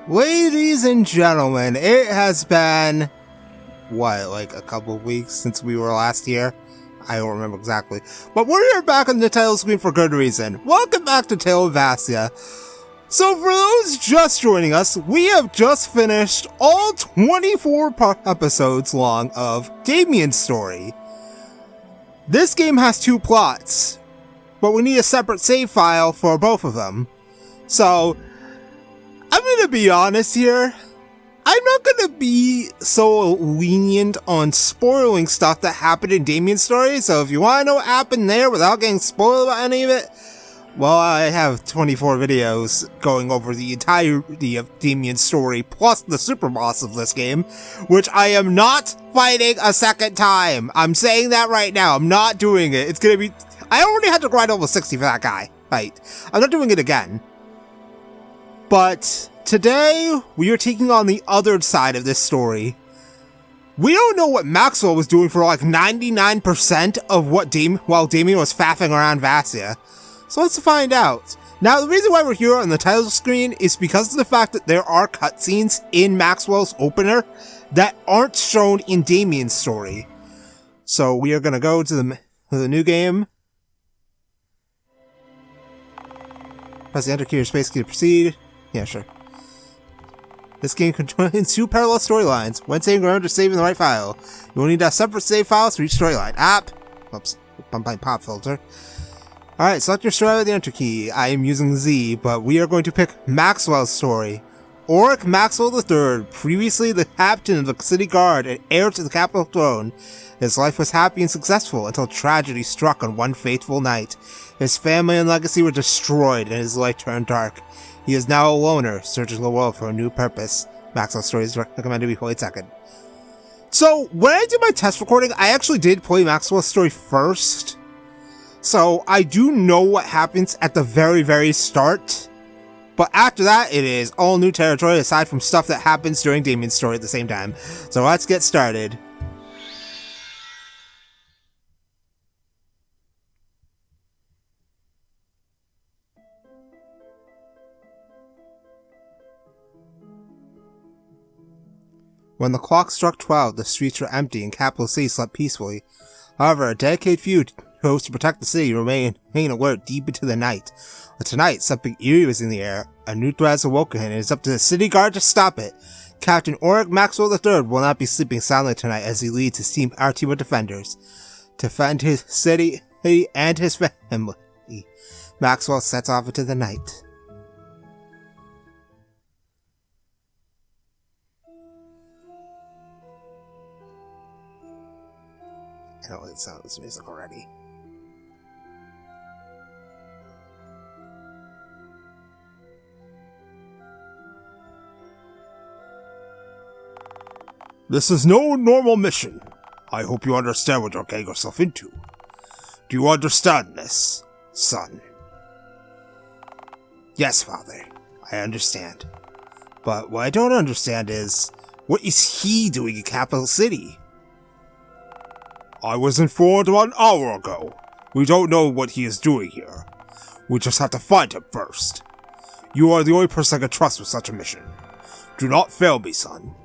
Ladies and gentlemen, it has been, like a couple of weeks since we were last here? I don't remember exactly. But we're here back on the title screen for good reason. Welcome back to Tale of Vassya. So for those just joining us, we have just finished all 24 episodes long of Damien's story. This game has two plots, but we need a separate save file for both of them. So, I'm gonna be honest here. I'm not gonna be so lenient on spoiling stuff that happened in Damien's story, so if you wanna know what happened there without getting spoiled about any of it, well, I have 24 videos going over the entirety of Damien's story, plus the super boss of this game, which I am not fighting a second time. I'm saying that right now. I'm not doing it. It's gonna be... I already had to grind over 60 for that guy. Right. I'm not doing it again. But today, we are taking on the other side of this story. We don't know what Maxwell was doing for like 99% of what while Damien was faffing around Vassya. So let's find out. Now, the reason why we're here on the title screen is because of the fact that there are cutscenes in Maxwell's opener that aren't shown in Damien's story. So we are going to go to the new game. Press the enter key or space key to proceed. Yeah, sure. This game contains two parallel storylines. When saving, remember to save in the right file. You will need a separate save files for each storyline. Oops. Pop filter. Alright, select your story with the enter key. I am using Z, but we are going to pick Maxwell's story. Auric Maxwell III, previously the captain of the city guard and heir to the capital throne. His life was happy and successful until tragedy struck on one fateful night. His family and legacy were destroyed and his life turned dark. He is now a loner, searching the world for a new purpose. Maxwell's story is recommended to be played second. So, when I did my test recording, I actually did play Maxwell's story first. So, I do know what happens at the very, very start. But after that, it is all new territory aside from stuff that happens during Damien's story at the same time. So let's get started. When the clock struck 12, the streets were empty and Capital City slept peacefully. However, a dedicated few chose to protect the city remain alert deep into the night. But tonight, something eerie was in the air. A new threat has awoken and it is up to the city guard to stop it. Captain Auric Maxwell III will not be sleeping soundly tonight as he leads our team of defenders. To defend his city and his family, Maxwell sets off into the night. I don't like the sound of this music already. This is no normal mission. I hope you understand what you're getting yourself into. Do you understand this, son? Yes, father. I understand. But what I don't understand is, what is he doing in Capital City? I was informed about an hour ago. We don't know what he is doing here. We just have to find him first. You are the only person I can trust with such a mission. Do not fail me, son.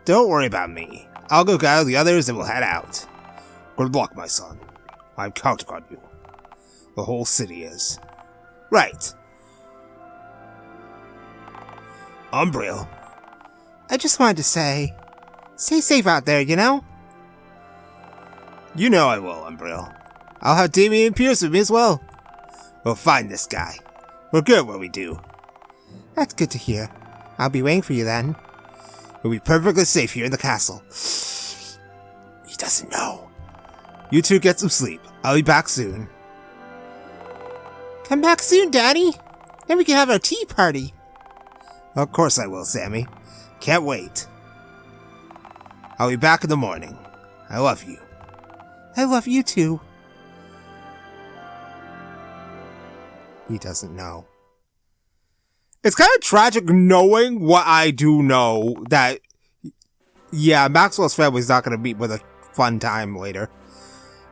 Don't worry about me. I'll go gather the others and we'll head out. Good luck, my son. I'm counting on you. The whole city is. Right. Umbriel. I just wanted to say, stay safe out there, you know? You know I will, Umbriel. I'll have Damien and Pierce with me as well. We'll find this guy. We're good at what we do. That's good to hear. I'll be waiting for you then. We'll be perfectly safe here in the castle. He doesn't know. You two get some sleep. I'll be back soon. Come back soon, Daddy. Then we can have our tea party. Of course I will, Sammy. Can't wait. I'll be back in the morning. I love you. I love you too. He doesn't know. It's kind of tragic knowing what I do know, that, yeah, Maxwell's family's not going to meet with a fun time later.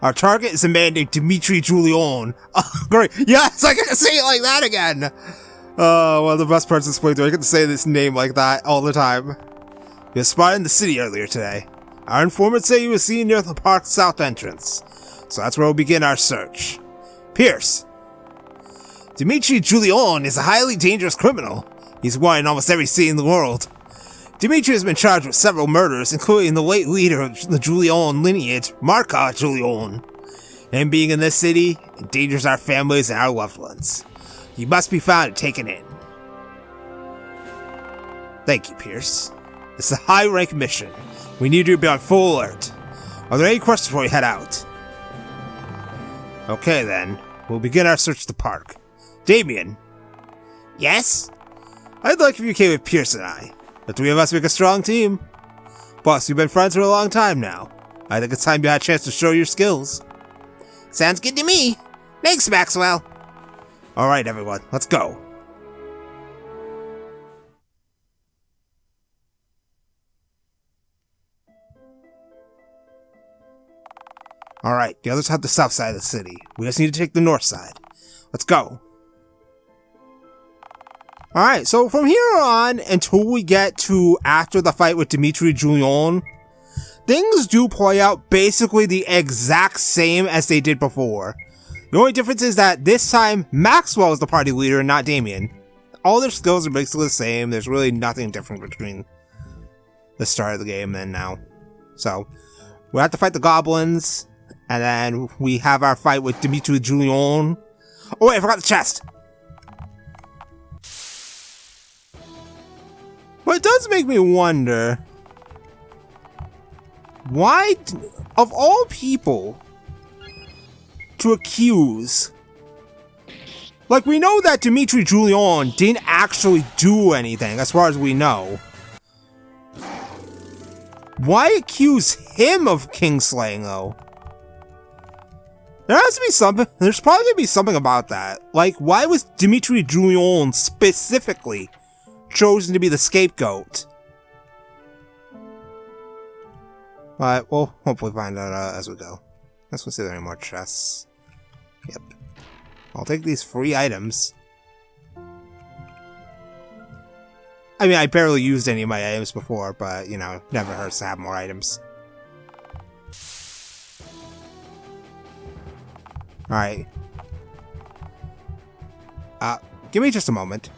Our target is a man named Dimitri Julian. Oh, great. Yes, I get to say it like that again. Oh, one of the best parts of this playthrough. I get to say this name like that all the time. He was spotted in the city earlier today. Our informants say he was seen near the park's south entrance. So that's where we'll begin our search. Pierce. Dimitri Julian is a highly dangerous criminal. He's wanted in almost every city in the world. Dimitri has been charged with several murders, including the late leader of the Julian lineage, Marka Julian. Him being in this city endangers our families and our loved ones. He must be found and taken in. Thank you, Pierce. It's a high-rank mission. We need you to be on full alert. Are there any questions before we head out? Okay then, we'll begin our search of the park. Damien. Yes? I'd like if you came with Pierce and I. The three of us make a strong team. Boss, we've been friends for a long time now. I think it's time you had a chance to show your skills. Sounds good to me. Thanks, Maxwell. Alright, everyone, let's go. Alright, the others have the south side of the city. We just need to take the north side. Let's go. Alright, so from here on, until we get to after the fight with Dimitri Julian, things do play out basically the exact same as they did before. The only difference is that this time, Maxwell is the party leader and not Damien. All their skills are basically the same. There's really nothing different between the start of the game and now. So, we have to fight the goblins, and then we have our fight with Dimitri Julian. Oh wait, I forgot the chest! But it does make me wonder, why, of all people, to accuse, like, we know that Dimitri Julian didn't actually do anything, as far as we know. Why accuse him of kingslaying, though? There has to be something, there's probably gonna be something about that. Like, why was Dimitri Julian specifically chosen to be the scapegoat? But we'll hopefully find out as we go. Let's see if there are any more chests. Yep. I'll take these free items. I mean, I barely used any of my items before, but, you know, never hurts to have more items. Alright. Give me just a moment.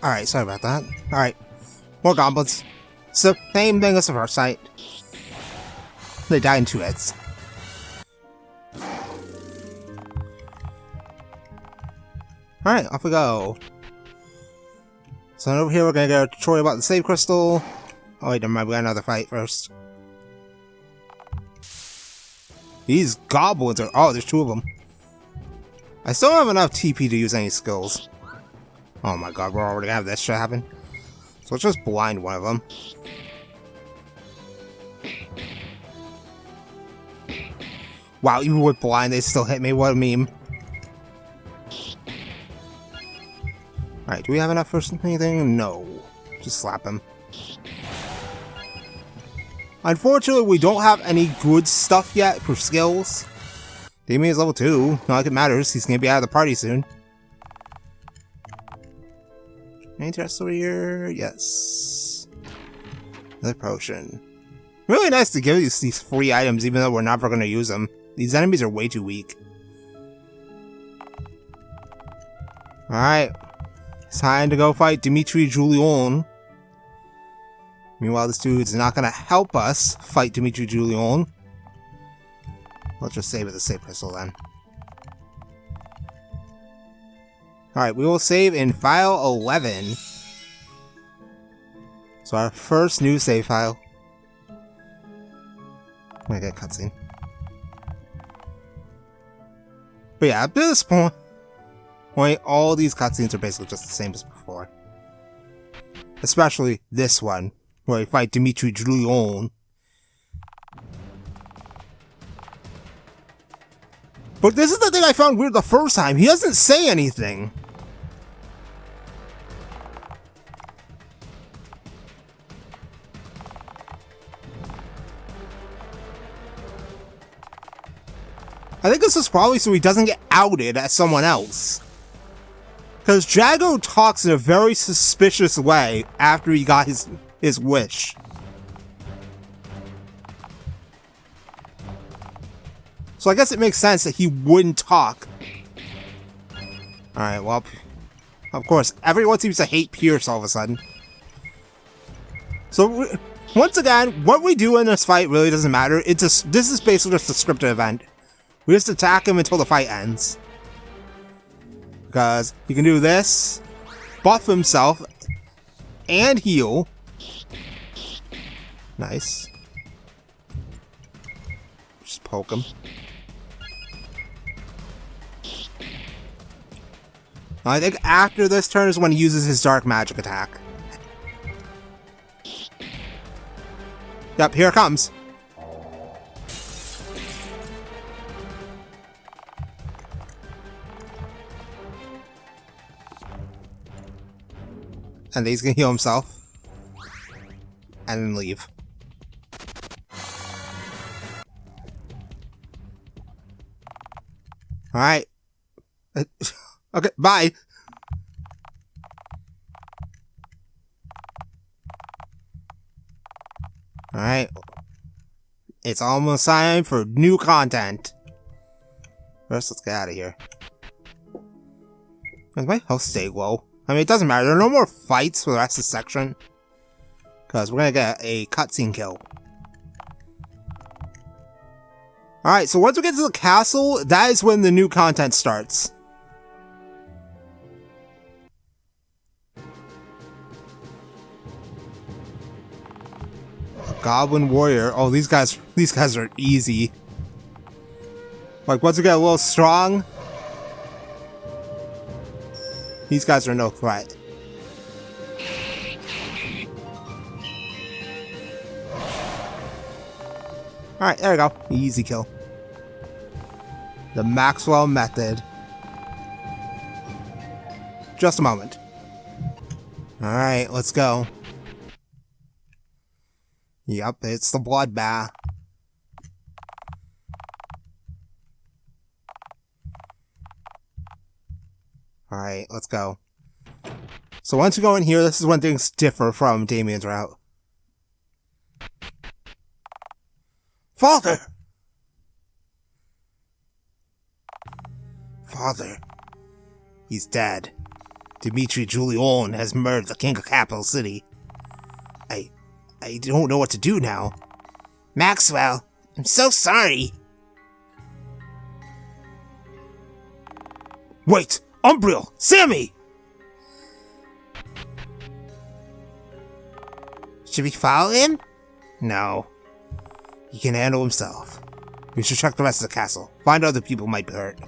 Alright, sorry about that. Alright. More goblins. So, same thing as the first fight. They die in 2 hits. Alright, off we go. So over here we're gonna go to Troy about the save crystal. Oh wait, never mind, we got another fight first. These goblins are... oh, there's 2 of them. I still don't have enough TP to use any skills. Oh my god, we're already gonna have this shit happen. So let's just blind one of them. Wow, even with blind, they still hit me. What a meme. Alright, do we have enough for anything? No. Just slap him. Unfortunately, we don't have any good stuff yet for skills. Damien is level 2. Not like it matters. He's gonna be out of the party soon. Any chests over here? Yes. Another potion. Really nice to give these free items, even though we're never gonna use them. These enemies are way too weak. Alright. It's time to go fight Dimitri Julian. Meanwhile, this dude's not gonna help us fight Dimitri Julian. Let's just save it the save crystal then. Alright, we will save in file 11. So our first new save file. I'm gonna get a cutscene. But yeah, up to this point, all these cutscenes are basically just the same as before. Especially this one, where we fight Dimitri Julian. But this is the thing I found weird the first time. He doesn't say anything. I think this is probably so he doesn't get outed as someone else. Because Jago talks in a very suspicious way after he got his wish. So I guess it makes sense that he wouldn't talk. Alright, well, of course, everyone seems to hate Pierce all of a sudden. So, once again, what we do in this fight really doesn't matter. This is basically just a scripted event. We just attack him until the fight ends. Because he can do this, buff himself, and heal. Nice. Just poke him. I think after this turn is when he uses his dark magic attack. Yep, here it comes. And he's gonna heal himself. And then leave. Alright. Okay, bye. Alright. It's almost time for new content. First, let's get out of here. Does my health stay low? I mean, it doesn't matter. There are no more fights for the rest of the section. Because we're gonna get a cutscene kill. Alright, so once we get to the castle, that is when the new content starts. Goblin Warrior. Oh, these guys are easy. Like, once we get a little strong, these guys are no threat. Alright, there we go. Easy kill. The Maxwell method. Just a moment. Alright, let's go. Yep, it's the bloodbath. Alright, let's go. So once we go in here, this is when things differ from Damien's route. Father! Father. He's dead. Dimitri Julian has murdered the king of Capital City. I don't know what to do now. Maxwell, I'm so sorry. Wait! Umbriel! Sammy! Should we follow him? No. He can handle himself. We should check the rest of the castle. Find other people might be hurt.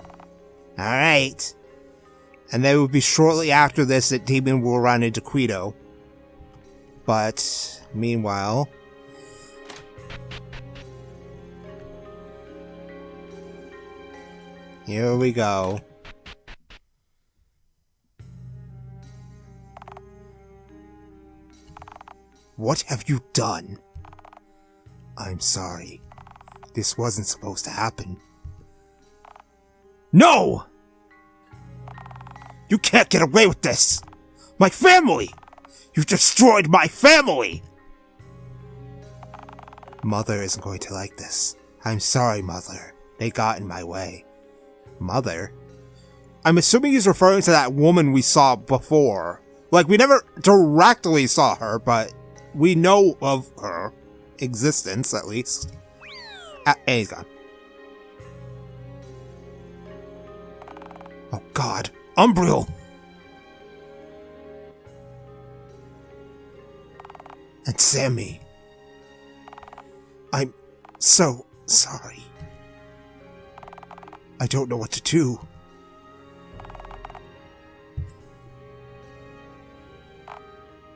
Alright. And then it will be shortly after this that Damien will run into Kuedo. But, meanwhile... here we go. What have you done? I'm sorry. This wasn't supposed to happen. No! You can't get away with this! My family! You destroyed my family! Mother isn't going to like this. I'm sorry, Mother. They got in my way. Mother? I'm assuming he's referring to that woman we saw before. Like, we never directly saw her, but we know of her existence, at least. And he's gone. Oh god. Umbriel! And Sammy. I'm so sorry. I don't know what to do.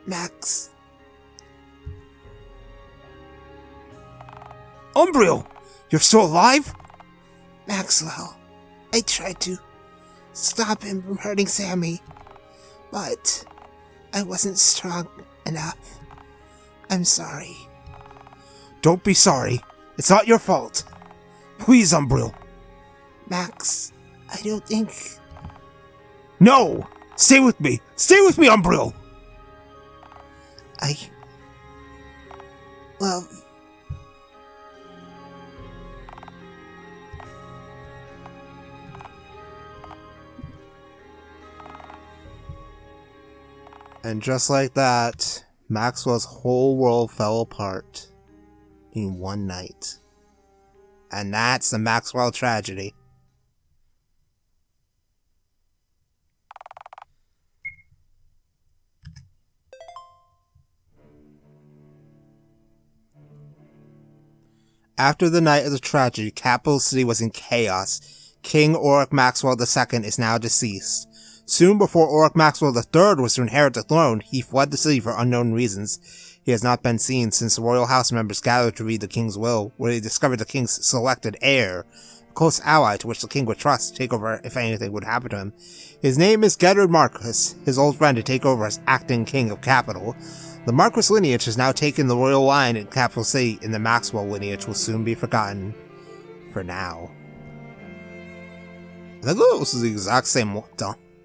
Max. Umbriel! You're still alive? Maxwell, I tried to stop him from hurting Sammy, but I wasn't strong enough. I'm sorry. Don't be sorry. It's not your fault. Please, Umbriel. Max, I don't think... No! Stay with me! Stay with me, Umbriel! Well... And just like that, Maxwell's whole world fell apart in one night. And that's the Maxwell tragedy. After the night of the tragedy, Capital City was in chaos. King Auric Maxwell II is now deceased. Soon before Auric Maxwell III was to inherit the throne, he fled the city for unknown reasons. He has not been seen since the royal house members gathered to read the king's will, where they discovered the king's selected heir, a close ally to which the king would trust to take over if anything would happen to him. His name is Gedard Marquis, his old friend to take over as acting king of Capital. The Marquis lineage has now taken the royal line in Capital City, and the Maxwell lineage will soon be forgotten. For now. I think this is the exact same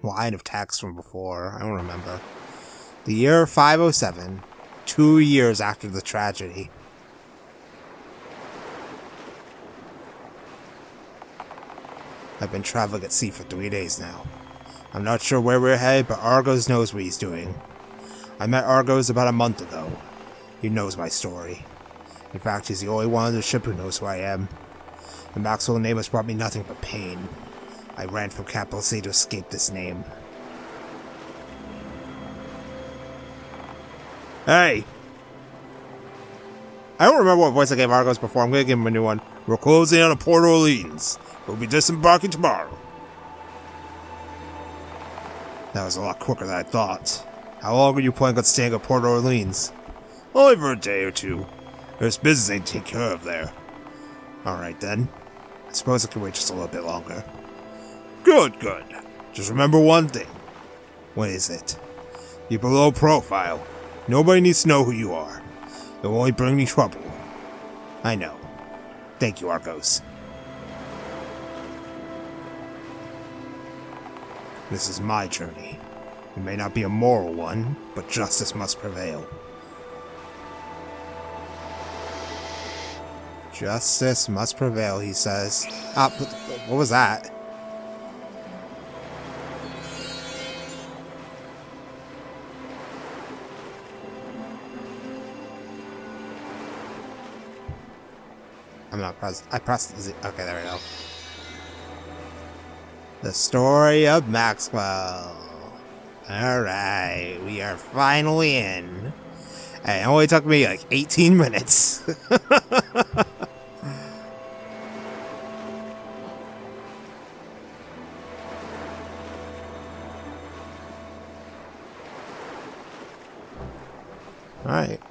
line of text from before. I don't remember. The year 507, 2 years after the tragedy. I've been traveling at sea for 3 days now. I'm not sure where we're headed, but Argos knows what he's doing. I met Argos about a month ago. He knows my story. In fact, he's the only one on the ship who knows who I am. The Maxwell name has brought me nothing but pain. I ran from Capital City to escape this name. Hey! I don't remember what voice I gave Argos before. I'm gonna give him a new one. We're closing on Port Orleans. We'll be disembarking tomorrow. That was a lot quicker than I thought. How long are you planning on staying at Port Orleans? Only for a day or two. There's business I need to take care of there. Alright then. I suppose I can wait just a little bit longer. Good, good. Just remember one thing. What is it? Keep a low profile. Nobody needs to know who you are. It will only bring me trouble. I know. Thank you, Argos. This is my journey. It may not be a moral one, but justice must prevail. Justice must prevail, he says. What was that? I'm not pressed. I pressed Z. Okay, there we go. The story of Maxwell. Alright, we are finally in. And it only took me like 18 minutes. Alright.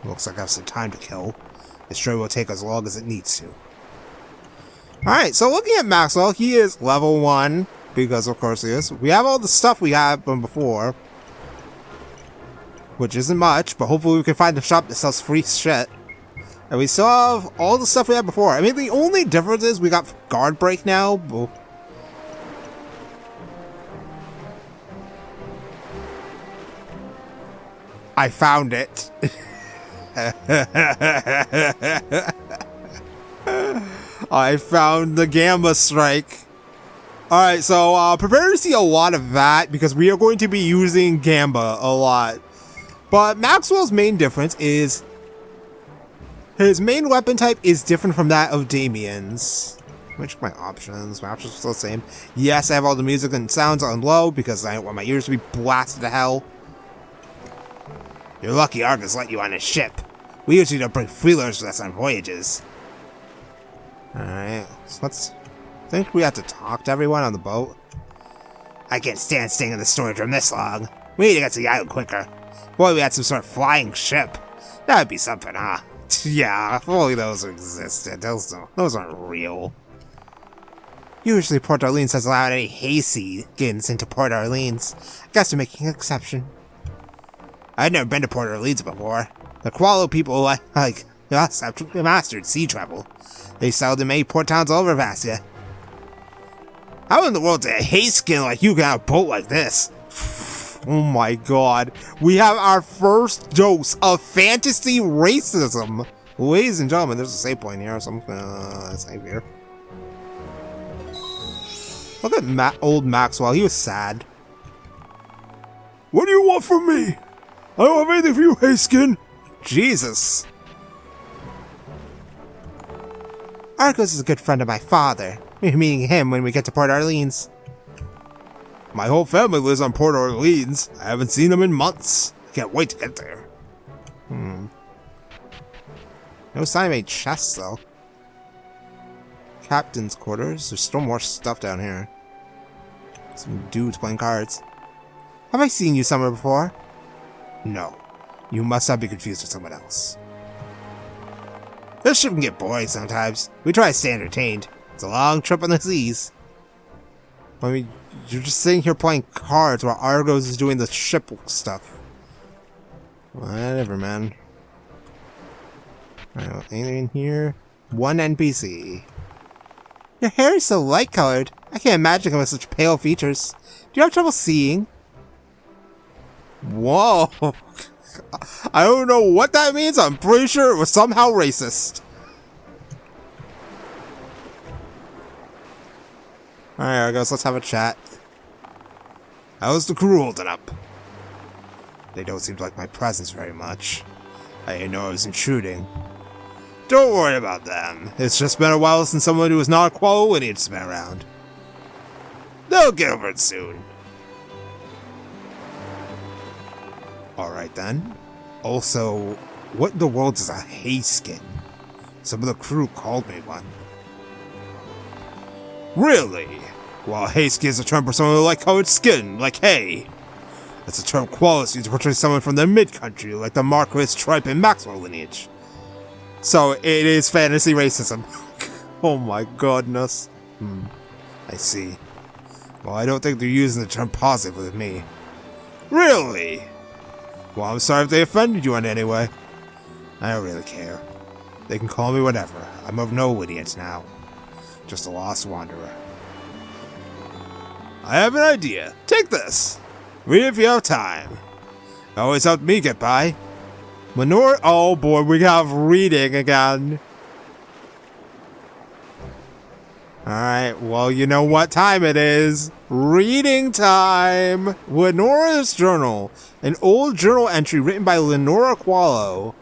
Looks like I have some time to kill. This story will take as long as it needs to. Alright, so looking at Maxwell, he is level 1. Because of course he is. We have all the stuff we had from before. Which isn't much, but hopefully we can find a shop that sells free shit. And we still have all the stuff we had before. I mean, the only difference is we got guard break now. I found it. I found the Gamma Strike. Alright, so prepare to see a lot of that because we are going to be using Gamba a lot. But Maxwell's main difference is his main weapon type is different from that of Damien's. Let me check my options. My options are still the same. Yes, I have all the music and sounds on low because I don't want my ears to be blasted to hell. You're lucky Argus let you on his ship. We usually don't bring freelers with us on voyages. Alright, so let's... I think we have to talk to everyone on the boat. I can't stand staying in the storage room this long. We need to get to the island quicker. Boy, we had some sort of flying ship. That'd be something, huh? Yeah, if only those existed. Those aren't real. Usually Port Orleans has allowed any hayseeds into Port Orleans. I guess they're making an exception. I've never been to Port Orleans before. The Kuedo people like us have mastered sea travel. They seldom made port towns all over Vassya. How in the world did a hay skin like you get on a boat like this? Oh my god. We have our first dose of fantasy racism. Ladies and gentlemen, there's a save point here, so I'm gonna save here. Look at old Maxwell, he was sad. What do you want from me? I don't have anything for you, Hayskin. Jesus. Argos is a good friend of my father. We're meeting him when we get to Port Orleans. My whole family lives on Port Orleans. I haven't seen them in months. Can't wait to get there. No sign of any chests, though. Captain's quarters. There's still more stuff down here. Some dudes playing cards. Have I seen you somewhere before? No. You must not be confused with someone else. This ship can get boring sometimes. We try to stay entertained. It's a long trip on the seas. I mean, you're just sitting here playing cards while Argos is doing the ship stuff. Whatever, man. Alright, anything in here? One NPC. Your hair is so light-colored. I can't imagine it with such pale features. Do you have trouble seeing? Whoa. I don't know what that means. I'm pretty sure it was somehow racist. Alright, I guess let's have a chat. How's the crew holding up? They don't seem to like my presence very much. I didn't know I was intruding. Don't worry about them. It's just been a while since someone who was not a Kuedo lineage has been around. They'll get over it soon. Alright then. Also, what in the world is a Hayskin? Some of the crew called me one. Really? Well, Hayskin is a term for someone with light-colored skin, like hay. It's a term Kuedo used to portray someone from the mid-country, like the Marquis, Tripe, and Maxwell lineage. So, it is fantasy racism. Oh my goodness. I see. Well, I don't think they're using the term positively with me. Really? Well, I'm sorry if they offended you in any way. I don't really care. They can call me whatever. I'm of no lineage now. Just a lost wanderer. I have an idea. Take this. Read it if you have time. It always helped me get by. Manure. Oh boy, we have reading again. Alright, well, you know what time it is. Reading time! Lenora's Journal. An old journal entry written by Lenora Kuedo.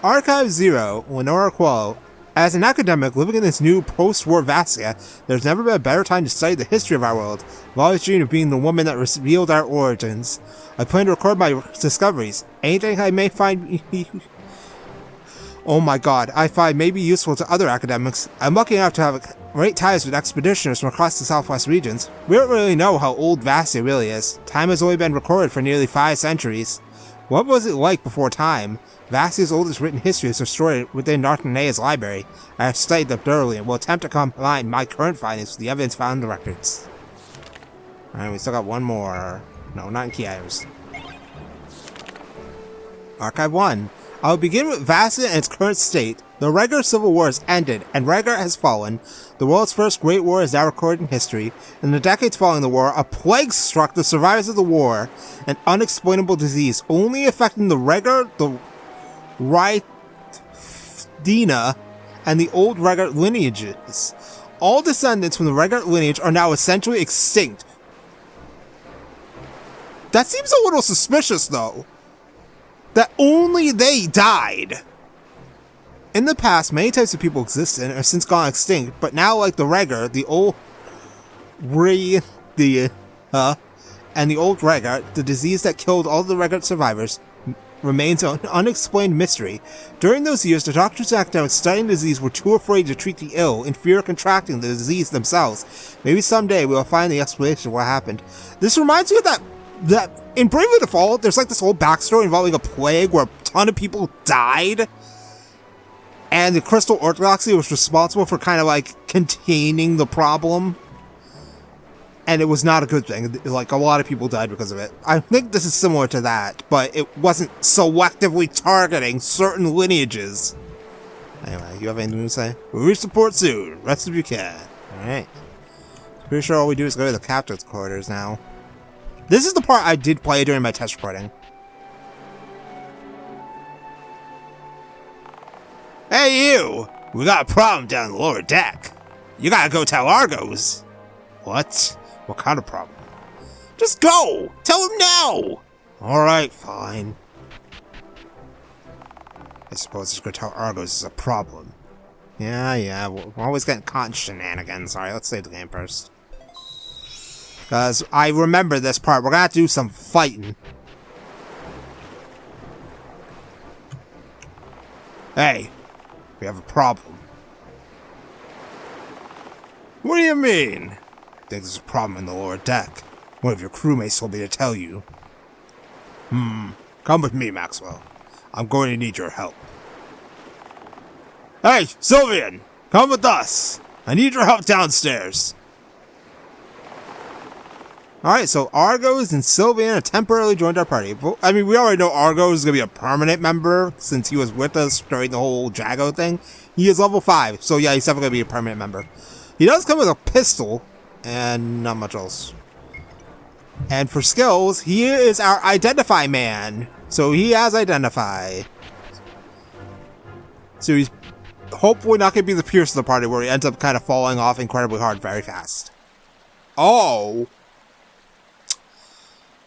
Archive 0, Lenora Kuedo. As an academic living in this new post-war Vassya, there's never been a better time to study the history of our world. I've always dreamed of being the woman that revealed our origins. I plan to record my discoveries. Anything I may find... Oh my god, I find may be useful to other academics. I'm lucky enough to have great ties with expeditioners from across the southwest regions. We don't really know how old Vassya really is. Time has only been recorded for nearly 5 centuries. What was it like before time? Vassya's oldest written history is stored within Nartanea's library. I have studied them thoroughly and will attempt to combine my current findings with the evidence found in the records. Alright, we still got one more. No, not in key items. Archive 1. I will begin with Vassya and its current state. The Regar Civil War has ended, and Regar has fallen. The world's first great war is now recorded in history. In the decades following the war, a plague struck the survivors of the war, an unexplainable disease only affecting the Regar, the Dina, and the old Regar lineages. All descendants from the Regar lineage are now essentially extinct. That seems a little suspicious, though. That only they died. In the past, many types of people existed and have since gone extinct, but now, like the Regar, the old and the old Regar, the disease that killed all the Regar survivors, remains an unexplained mystery. During those years, the doctors and academics studying the disease were too afraid to treat the ill in fear of contracting the disease themselves. Maybe someday we'll find the explanation of what happened. This reminds me of that in Bravely Default, there's like this whole backstory involving a plague where a ton of people died. And the Crystal Orthodoxy was responsible for kind of like containing the problem. And it was not a good thing. Like, a lot of people died because of it. I think this is similar to that, but it wasn't selectively targeting certain lineages. Anyway, you have anything to say? We'll reach the port soon. Rest if you can. Alright. Pretty sure all we do is go to the captain's quarters now. This is the part I did play during my test recording. Hey you! We got a problem down the lower deck. You gotta go tell Argos. What? What kind of problem? Just go! Tell him now! Alright, fine. I suppose just go tell Argos is a problem. Yeah, we're always getting caught in shenanigans. Alright, let's save the game first. Because I remember this part. We're gonna have to do some fighting. Hey, we have a problem. What do you mean? I think there's a problem in the lower deck. One of your crewmates told me to tell you. Come with me, Maxwell. I'm going to need your help. Hey, Sylvian! Come with us! I need your help downstairs. Alright, so Argos and Sylvian have temporarily joined our party. I mean, we already know Argos is going to be a permanent member since he was with us during the whole Jago thing. He is level 5, so yeah, he's definitely going to be a permanent member. He does come with a pistol, and not much else. And for skills, he is our Identify man. So he has Identify. So he's hopefully not going to be the Pierce of the party where he ends up kind of falling off incredibly hard very fast. Oh.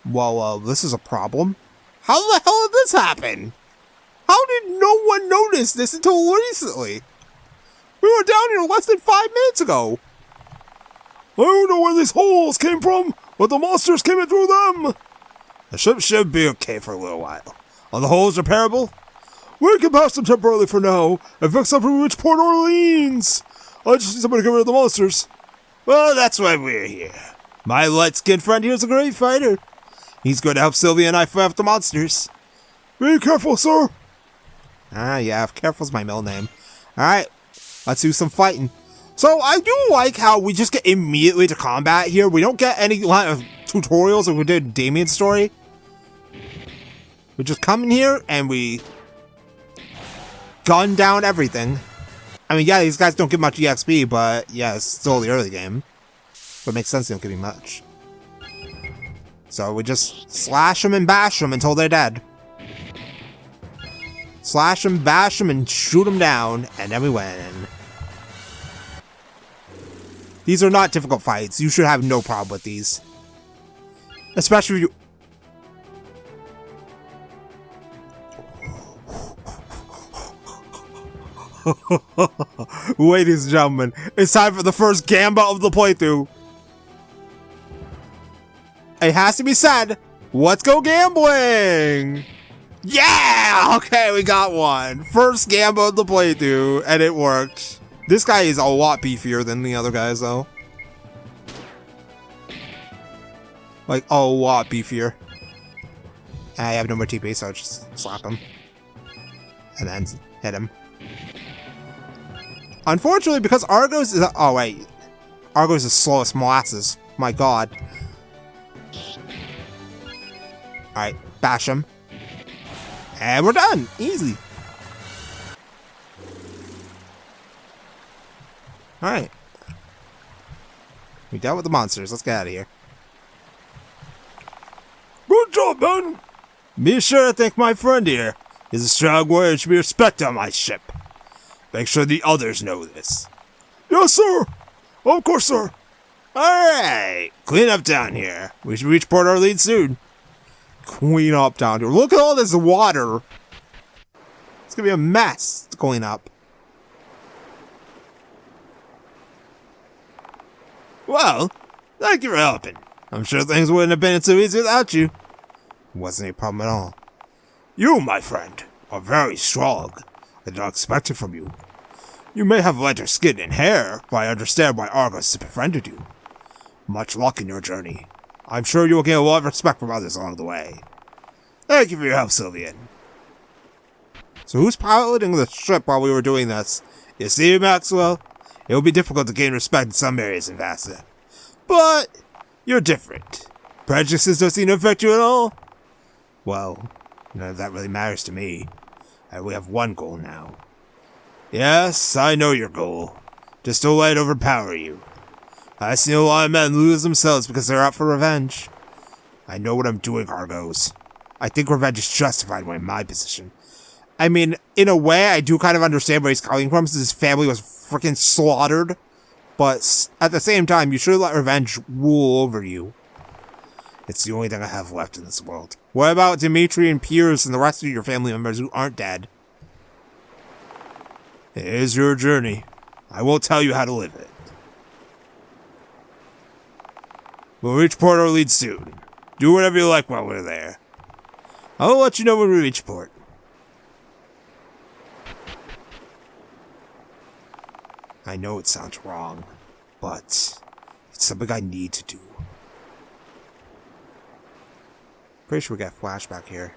Well, this is a problem. How the hell did this happen? How did no one notice this until recently? We were down here less than 5 minutes ago. I don't know where these holes came from, but the monsters came in through them. The ship should be okay for a little while. Are the holes repairable? We can pass them temporarily for now and fix up when we reach Port Orleans. I just need somebody to get rid of the monsters. Well, that's why we're here. My light-skinned friend here is a great fighter. He's going to help Sylvia and I fight off the monsters. Be careful, sir. Yeah, careful's my middle name. Alright, let's do some fighting. So, I do like how we just get immediately to combat here. We don't get any line of tutorials like we did in Damien's story. We just come in here and we gun down everything. I mean, yeah, these guys don't get much EXP, but yeah, it's still the early game. But it makes sense they don't give me much. So we just slash them and bash them until they're dead. Slash them, bash them, and shoot them down, and then we win. These are not difficult fights. You should have no problem with these. Especially if you... Ladies and gentlemen, it's time for the first gambit of the playthrough. It has to be said, let's go gambling! Yeah! Okay, we got one. First gambit of the playthrough, and it worked. This guy is a lot beefier than the other guys, though. Like, a lot beefier. I have no more TP, so I'll just slap him. And then hit him. Unfortunately, because Argos is... Oh, wait. Argos is slow as molasses. My god. Alright, bash him. And we're done! Easy. Alright. We dealt with the monsters. Let's get out of here. Good job, man! Be sure to thank my friend here. He's a strong warrior and should be respected on my ship. Make sure the others know this. Yes, sir! Of course, sir! Alright! Clean up down here. We should reach Port Orleans soon. Clean up down here. Look at all this water! It's gonna be a mess to clean up. Well, thank you for helping. I'm sure things wouldn't have been so easy without you. Wasn't a problem at all. You, my friend, are very strong. I did not expect it from you. You may have lighter skin and hair, but I understand why Argos befriended you. Much luck in your journey. I'm sure you will gain a lot of respect from others along the way. Thank you for your help, Sylvian. So who's piloting the ship while we were doing this? You see, Maxwell? It will be difficult to gain respect in some areas in Vassya. But you're different. Prejudices don't seem to affect you at all? Well, none of that really matters to me. I only have one goal now. Yes, I know your goal. Just don't let it overpower you. I've seen a lot of men lose themselves because they're out for revenge. I know what I'm doing, Argos. I think revenge is justified when in my position. I mean, in a way, I do kind of understand where he's coming from, since his family was freaking slaughtered. But at the same time, you should let revenge rule over you. It's the only thing I have left in this world. What about Dimitri and Piers and the rest of your family members who aren't dead? It is your journey. I won't tell you how to live it. We'll reach Port Orleans soon. Do whatever you like while we're there. I'll let you know when we reach port. I know it sounds wrong, but it's something I need to do. Pretty sure we got a flashback here.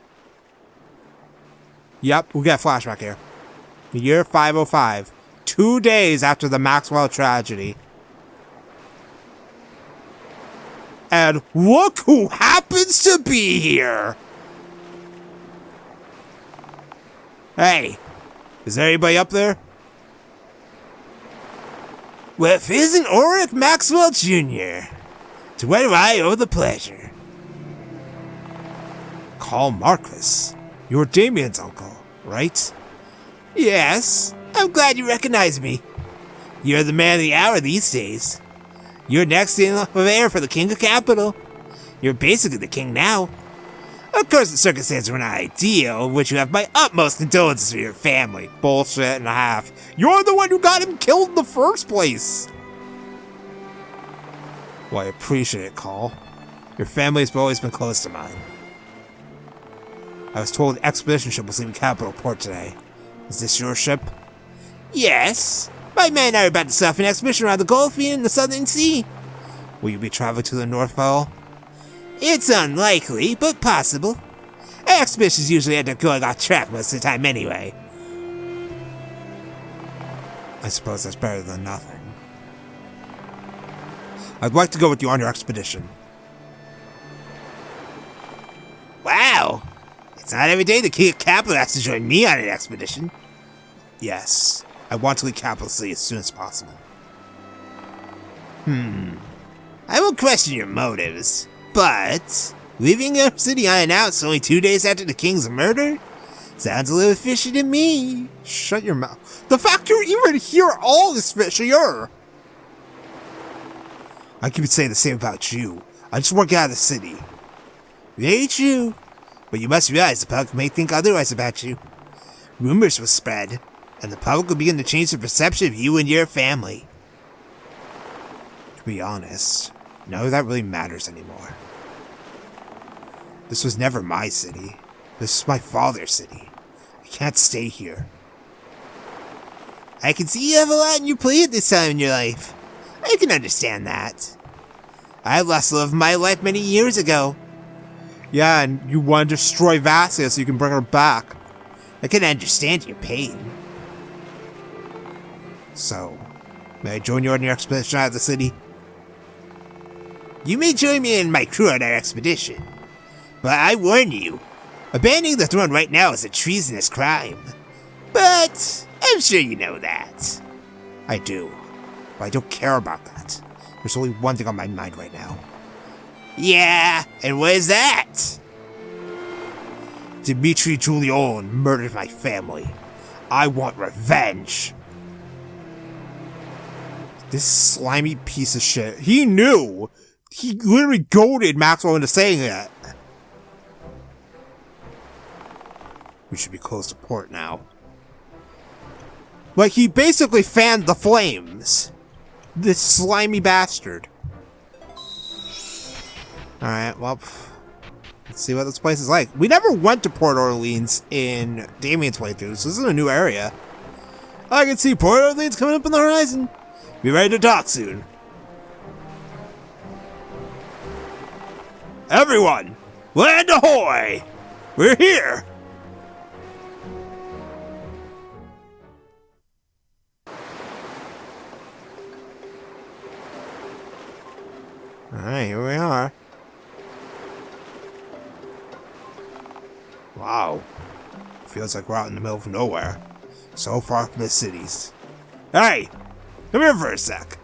Yep, we got a flashback here. The year 505. 2 days after the Maxwell tragedy. And look who happens to be here! Hey, is there anybody up there? Well, if it isn't Ulrich Maxwell Jr., to whom I owe the pleasure. Carl Marquis, you're Damien's uncle, right? Yes, I'm glad you recognize me. You're the man of the hour these days. You're next in of heir for the King of Capital. You're basically the king now. Of course, the circumstances were not ideal, which you have my utmost condolences for your family. Bullshit and a half. You're the one who got him killed in the first place. Well, I appreciate it, Carl. Your family has always been close to mine. I was told the expedition ship was leaving Capital Port today. Is this your ship? Yes. My men are about to set off an expedition around the Gulf and the Southern Sea. Will you be traveling to the North Pole? It's unlikely, but possible. Our expeditions usually end up going off track most of the time anyway. I suppose that's better than nothing. I'd like to go with you on your expedition. Wow! It's not every day the King of Capital has to join me on an expedition. Yes, I want to leave Capital City as soon as possible. I won't question your motives. But leaving your city unannounced only 2 days after the king's murder? Sounds a little fishy to me. Shut your mouth. The fact you're even here all is fishier. I could say the same about you. I just want to get out of the city. Very true. But you must realize the public may think otherwise about you. Rumors will spread, and the public will begin to change their perception of you and your family. To be honest, none of that really matters anymore. This was never my city. This is my father's city. I can't stay here. I can see you have a lot on your plate at this time in your life. I can understand that. I lost the love of my life many years ago. Yeah, and you want to destroy Vassya so you can bring her back. I can understand your pain. So, may I join you on your expedition out of the city? You may join me and my crew on our expedition. But I warn you, abandoning the throne right now is a treasonous crime. But I'm sure you know that. I do, but I don't care about that. There's only one thing on my mind right now. Yeah, and what is that? Dimitri Julian murdered my family. I want revenge. This slimy piece of shit. He knew. He literally goaded Maxwell into saying that. We should be close to port now. Like, he basically fanned the flames. This slimy bastard. Alright, well, let's see what this place is like. We never went to Port Orleans in Damien's playthrough, so this is a new area. I can see Port Orleans coming up on the horizon. Be ready to dock soon. Everyone, land ahoy! We're here! Alright, here we are. Wow. Feels like we're out in the middle of nowhere. So far from the cities. Hey! Come here for a sec.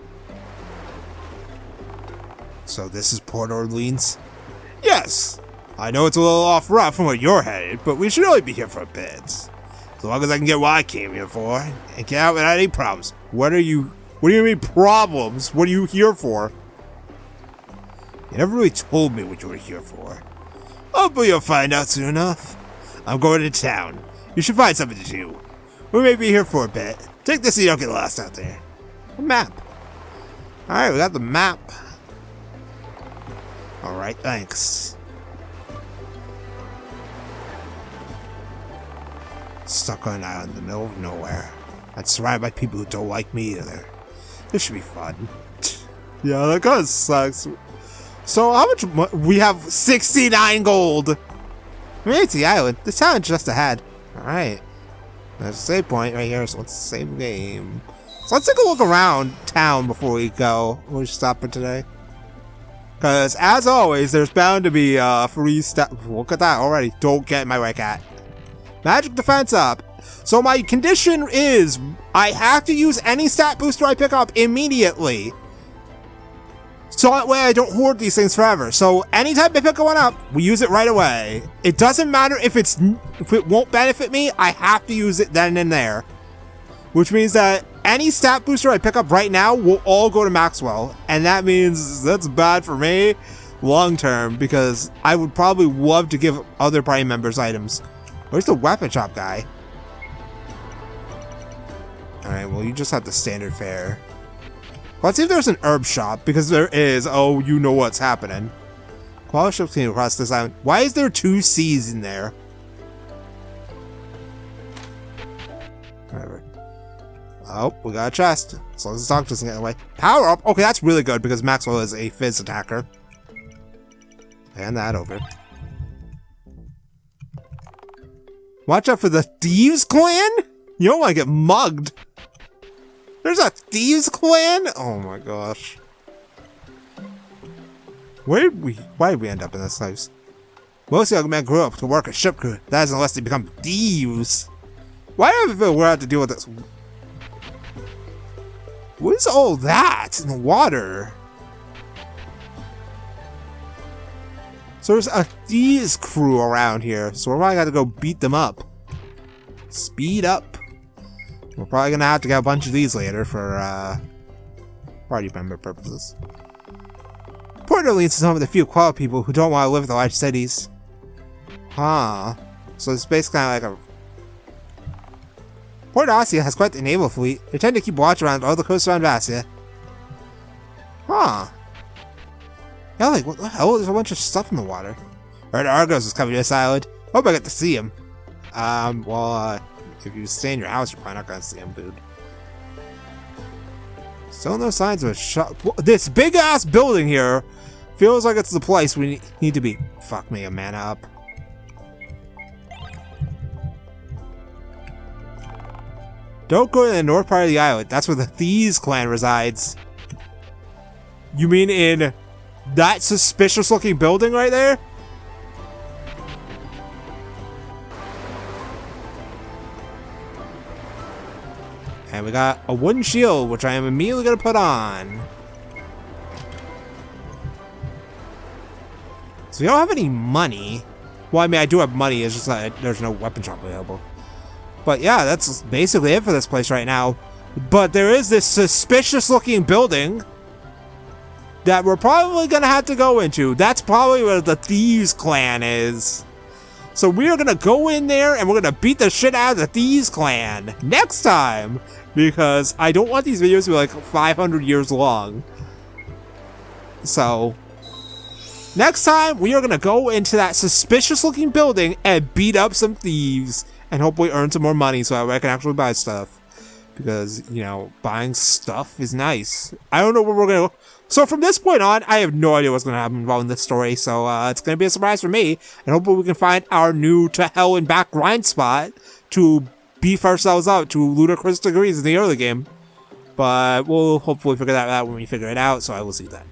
So this is Port Orleans? Yes, I know it's a little off rough from where you're headed, but we should only be here for a bit. As long as I can get what I came here for, and get out without any problems. What do you mean problems? What are you here for? You never really told me what you were here for. Oh, but you'll find out soon enough. I'm going to town. You should find something to do. We may be here for a bit. Take this so you don't get lost out there. A map. Alright, we got the map. Alright, thanks. Stuck on an island in the middle of nowhere. I'm surrounded by people who don't like me either. This should be fun. Yeah, that kind of sucks. So how much we have 69 gold. We made it to the island. The town is just ahead. Alright. There's a save point right here, so let's save the game. So let's take a look around town before we go. We'll stop for today. Because, as always, there's bound to be free stuff. Look at that already. Don't get in my way, cat. Magic defense up. So my condition is I have to use any stat booster I pick up immediately. So that way I don't hoard these things forever. So anytime I pick one up, we use it right away. It doesn't matter if it won't benefit me, I have to use it then and there. Which means that any stat booster I pick up right now will all go to Maxwell. And that means that's bad for me long term, because I would probably love to give other party members items. Where's the weapon shop guy? Alright, well you just have the standard fare. Let's see if there's an herb shop, because there is. Oh, you know what's happening. Quality ships came across this island. Why is there 2 C's in there? Whatever. Oh, we got a chest. As long as the dog doesn't get away. Power up! Okay, that's really good, because Maxwell is a fizz attacker. Hand that over. Watch out for the Thieves Clan? You don't want to get mugged. There's a Thieves Clan? Oh my gosh. Why did we end up in this house? Most young men grew up to work a ship crew. That is unless they become thieves. Why have we have to deal with this? What is all that in the water? So there's a thieves crew around here, so we're probably got to go beat them up. Speed up. We're probably gonna have to get a bunch of these later for party member purposes. Port Orleans is home of the few quiet people who don't want to live in the large cities. Huh. So it's basically kind of like a... Port Vassya has quite the naval fleet. They tend to keep watch around all the coast around Vassya. Huh. Yeah, like, what the hell? There's a bunch of stuff in the water. Heard Argos is coming to this island. Hope I get to see him. If you stay in your house, you're probably not gonna see him, dude. Still no signs of a shop. This big ass building here feels like it's the place we need to be. Fuck me, a mana up. Don't go to the north part of the island. That's where the Thieves Clan resides. You mean in that suspicious looking building right there? And we got a wooden shield, which I am immediately going to put on. So we don't have any money. Well, I mean, I do have money. It's just that there's no weapon shop available. But yeah, that's basically it for this place right now. But there is this suspicious looking building that we're probably going to have to go into. That's probably where the Thieves Clan is. So we are going to go in there and we're going to beat the shit out of the Thieves Clan next time. Because I don't want these videos to be like 500 years long. So, next time we are going to go into that suspicious looking building and beat up some thieves. And hopefully earn some more money so that way I can actually buy stuff. Because, you know, buying stuff is nice. I don't know where we're going to go. So from this point on, I have no idea what's going to happen involved in this story. So it's going to be a surprise for me. And hopefully we can find our new to hell and back grind spot to beef ourselves up to ludicrous degrees in the early game. But we'll hopefully figure that out when we figure it out. So I will see you then.